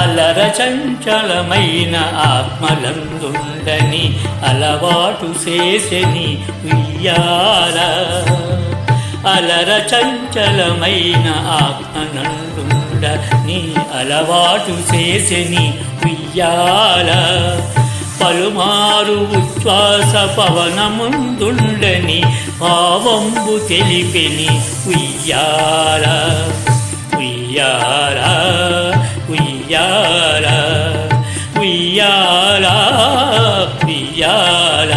అలర చంచలమైన ఆత్మలందుండని అలవాటు చేసెని ఉయ్యాల అలర చంచలమైన ఆత్మనందుండని అలవాటు చేసెని ఉయ్యాల పలుమారు ఉచ్ఛ్వాస పవనముందుండని భావంబు తెలిపెని ఉయ్యాల ఉయ్యాల ఉయ్యాల ఉయ్యాల ఉయ్యాల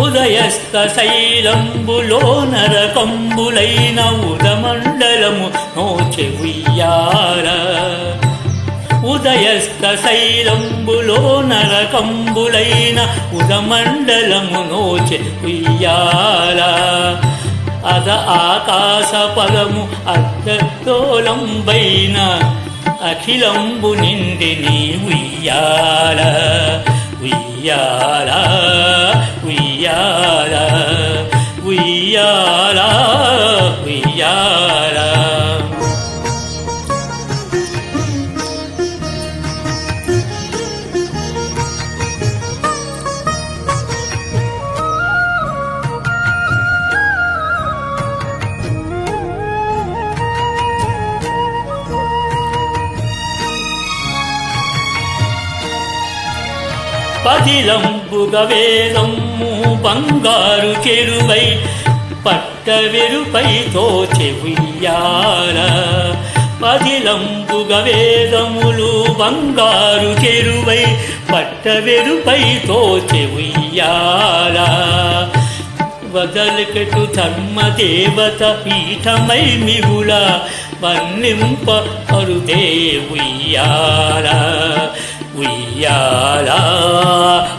ఉదయస్థ శైలంబులో నరకంబులైన ఉదమండలము నోచె ఉయ్యాల ఉదయస్థ శైలంబులో నరకంబులైన ఉదమండలము నోచె ఉయ్యాల అద ఆకాశ పదము అర్ధతోలంబైన అఖిలంబు నిండిని ఉయ్యాల ఉయ్యాల ఉయ్యాల ఉయ్యాల ఉయ్యాల పదిలంబుగ వేదము బంగారు చెరువై పట్టవెరుపై తోచె ఉయ్యాల పదిలంబుగ వేదములు బంగారు చెరువై పట్టవెరుపై తోచె ఉయ్యాల వదలకటు ధర్మదేవత పీఠమై మిగుల వర్ణింప అరుదే ఉయ్యాల ఉయ్యాల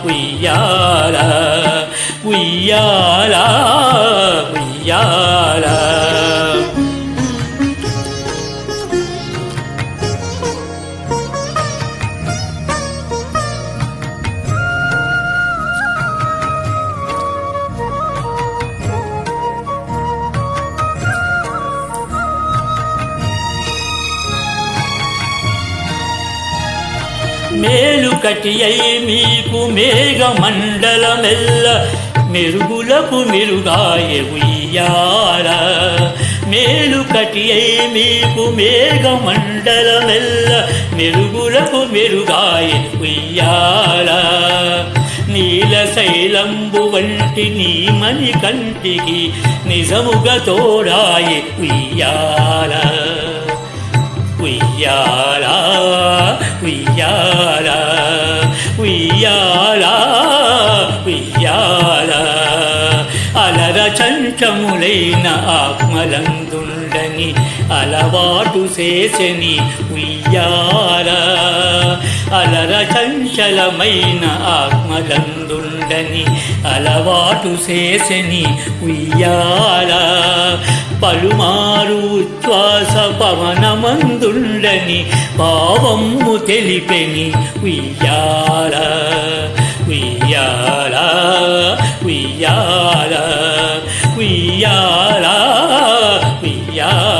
ఉయ్యాల ఉయ్యాల ఉయ్యాల మేలుకటి అయి మీకు మేఘమండలమెల్ల మెరుగులకు మెరుగాయ ఉయ్యాల మేలుకటి అయి మీకు మేఘమండలమెల్ల మెరుగులకు మెరుగాయ ఉయ్యాల నీలశైలంబు వంటి నీమని కంటికి నిజముగా తోడాయ ఉయ్యాల ఉయ్యాల ఉయ్యాల ఉయ్యాల ఉయ్యాల అలర చంచములైన ఆత్మలందుండని అలవాటు చేసెని ఉయ్యాల అలర చంచలమైన ఆత్మలందుండని అలవాటు చేసెని ఉయ్యాల పలుమారు ఉచ్ఛ్వాస పవనమందుండని భావము తెలిపెని ఉయ్యాల ఉయ్యాల ఉయ్యాల ఉయ్యాల ఉయ్యాల